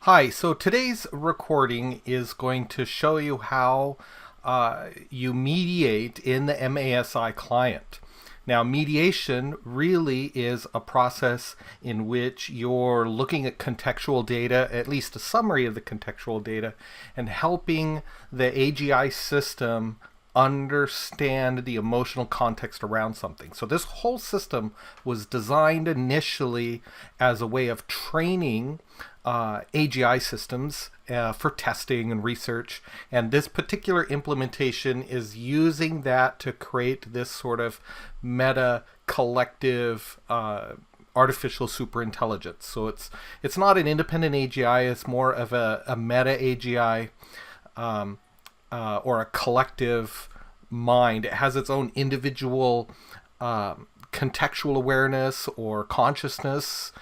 Hi, so today's recording is going to show you how you mediate in the mASI client. Now, mediation really is a process in which you're looking at contextual data, at least a summary of the contextual data, and helping the AGI system understand the emotional context around something. So this whole system was designed initially as a way of training AGI systems for testing and research. And this particular implementation is using that to create this sort of meta collective artificial super intelligence. So it's not an independent AGI, it's more of a meta AGI. Or a collective mind. It has its own individual contextual awareness or consciousness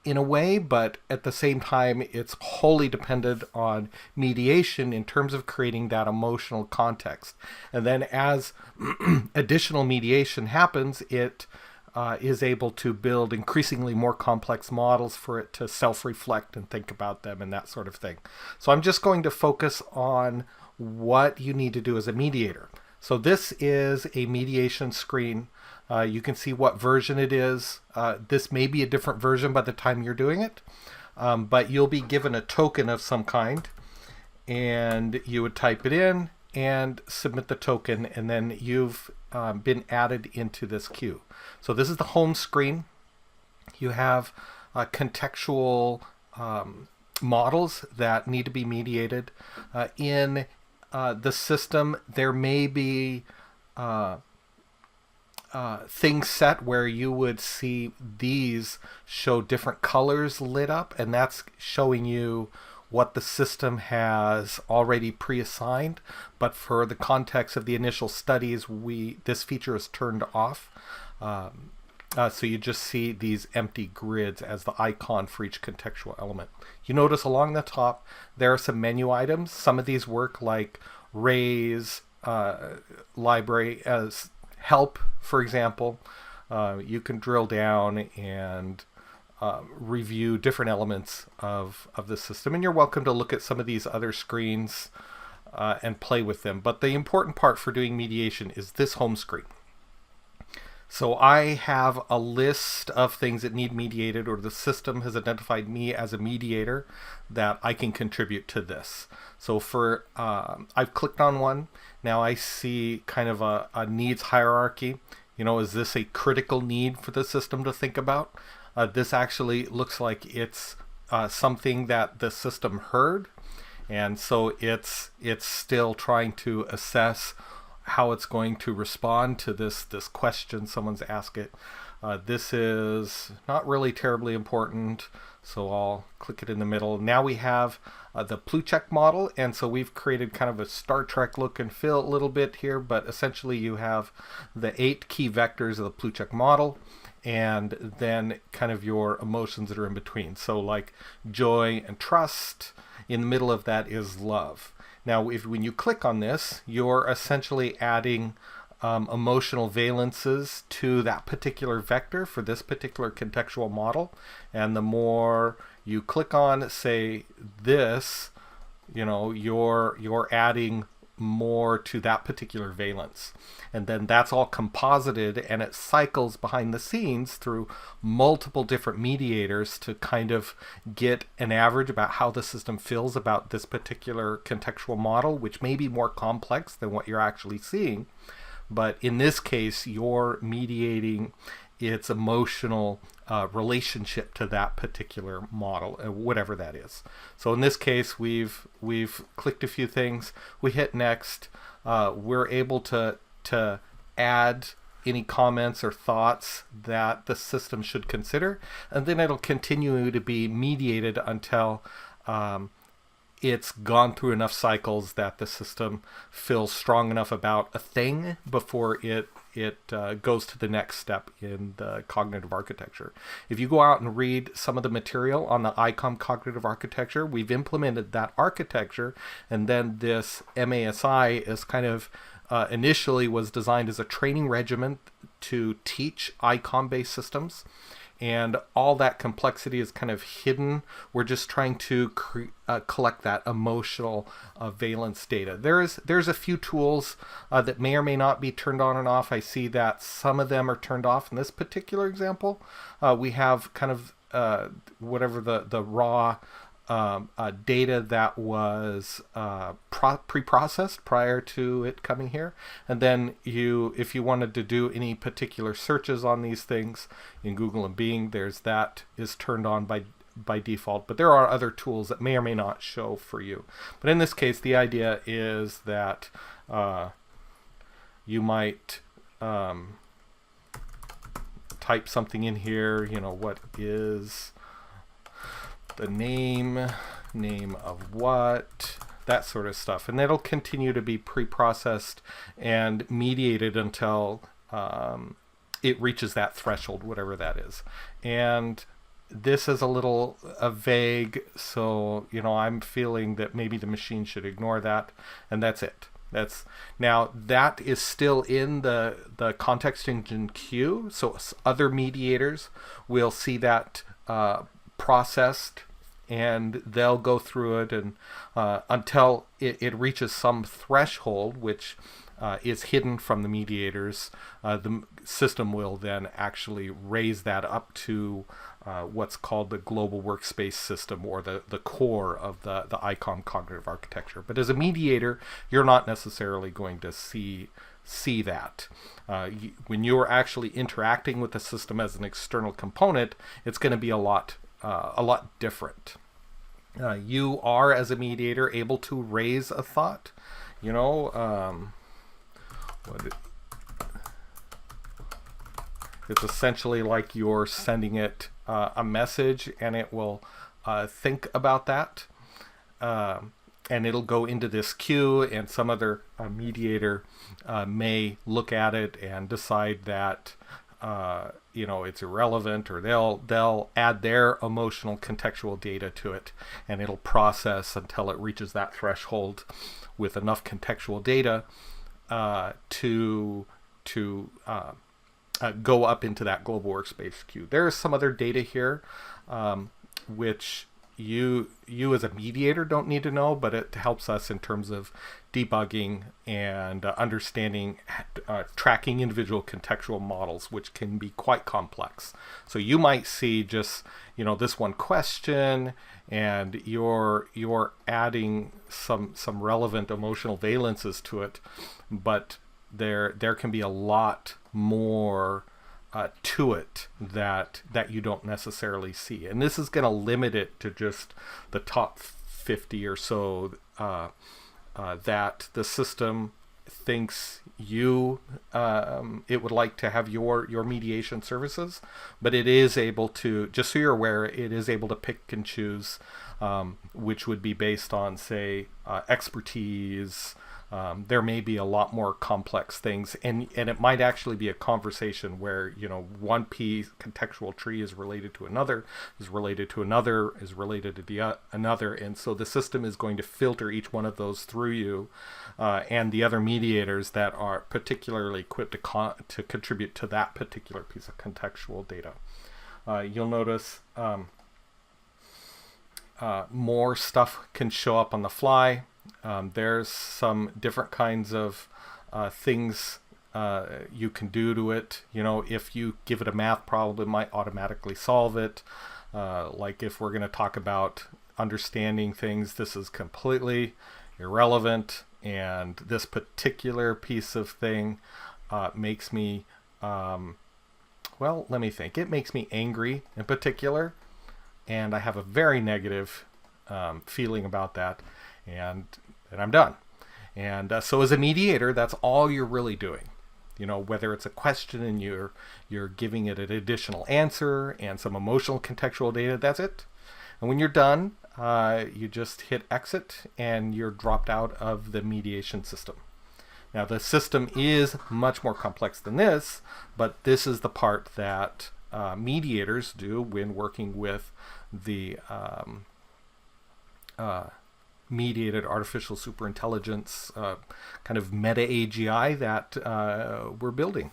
in a way, but at the same time, it's wholly dependent on mediation in terms of creating that emotional context. And then as additional mediation happens, it is able to build increasingly more complex models for it to self-reflect and think about them and that sort of thing. So I'm just going to focus on what you need to do as a mediator. So this is a mediation screen. You can see what version it is. This may be a different version by the time you're doing it, but you'll be given a token of some kind, and you would type it in and submit the token, and then you've been added into this queue. So this is the home screen. You have contextual models that need to be mediated. In the system, there may be things set where you would see these show different colors lit up, and that's showing you what the system has already pre-assigned, but for the context of the initial studies, this feature is turned off. So you just see these empty grids as the icon for each contextual element. You notice along the top there are some menu items. Some of these work like raise, library as help, for example. You can drill down and review different elements of the system, and you're welcome to look at some of these other screens and play with them. But the important part for doing mediation is this home screen. So I have a list of things that need mediated, or the system has identified me as a mediator that I can contribute to this. So for I've clicked on one. Now I see kind of a needs hierarchy. You know, is this a critical need for the system to think about? This actually looks like it's something that the system heard, and so it's still trying to assess how it's going to respond to this question someone's asked it. This is not really terribly important, so I'll click it in the middle. Now we have the Plucheck model, and so we've created kind of a Star Trek look and feel a little bit here, but essentially you have the 8 key vectors of the Plucheck model, and then kind of your emotions that are in between. So like joy and trust. In the middle of that is love. Now, when you click on this, you're essentially adding emotional valences to that particular vector for this particular contextual model. And the more you click on, say, this, you know, you're adding more to that particular valence. And then that's all composited, and it cycles behind the scenes through multiple different mediators to kind of get an average about how the system feels about this particular contextual model, which may be more complex than what you're actually seeing. But in this case, you're mediating its emotional relationship to that particular model, whatever that is. So in this case, we've clicked a few things. We hit next. We're able to add any comments or thoughts that the system should consider, and then it'll continue to be mediated until it's gone through enough cycles that the system feels strong enough about a thing before it goes to the next step in the cognitive architecture. If you go out and read some of the material on the ICOM cognitive architecture, we've implemented that architecture, and then this mASI is kind of initially was designed as a training regimen to teach ICOM-based systems. and all that complexity is kind of hidden. We're just trying to collect that emotional valence data. There's a few tools that may or may not be turned on and off. I see that some of them are turned off. In this particular example, we have kind of whatever the raw data that was pre-processed prior to it coming here, and then if you wanted to do any particular searches on these things in Google and Bing, that is turned on by default. But there are other tools that may or may not show for you. But in this case, the idea is that you might type something in here. What is the name of what, that sort of stuff, and that'll continue to be pre-processed and mediated until it reaches that threshold, whatever that is. And this is a little vague, so I'm feeling that maybe the machine should ignore that, and that's it. That is still in the context engine queue, so other mediators will see that processed, and they'll go through it and until it reaches some threshold, which is hidden from the mediators. The system will then actually raise that up to what's called the global workspace system, or the core of the ICOM cognitive architecture. But as a mediator, you're not necessarily going to see that. When you're actually interacting with the system as an external component, it's going to be a lot different. You are, as a mediator, able to raise a thought. It's essentially like you're sending it a message, and it will think about that, and it'll go into this queue, and some other mediator may look at it and decide that it's irrelevant, or they'll add their emotional contextual data to it, and it'll process until it reaches that threshold with enough contextual data to go up into that global workspace queue. There is some other data here which you as a mediator don't need to know, but it helps us in terms of debugging and understanding, tracking individual contextual models, which can be quite complex. So you might see just this one question, and you're adding some relevant emotional valences to it, but there can be a lot more to it that you don't necessarily see, and this is going to limit it to just the top 50 or so that the system thinks it would like to have your mediation services. But it is able to, just so you're aware, it is able to pick and choose, which would be based on, say, expertise. There may be a lot more complex things, and it might actually be a conversation where one piece contextual tree is related to another, is related to another, is related to another, and so the system is going to filter each one of those through you and the other mediators that are particularly equipped to contribute to that particular piece of contextual data. You'll notice more stuff can show up on the fly. There's some different kinds of things you can do to it. If you give it a math problem, it might automatically solve it. Like if we're going to talk about understanding things, this is completely irrelevant, and this particular piece of thing makes me, let me think. It makes me angry in particular, and I have a very negative feeling about that. And I'm done. And so as a mediator, that's all you're really doing. Whether it's a question and you're giving it an additional answer and some emotional contextual data, that's it. And when you're done, you just hit exit and you're dropped out of the mediation system. Now the system is much more complex than this, but this is the part that mediators do when working with the Mediated Artificial Super Intelligence kind of meta AGI that we're building.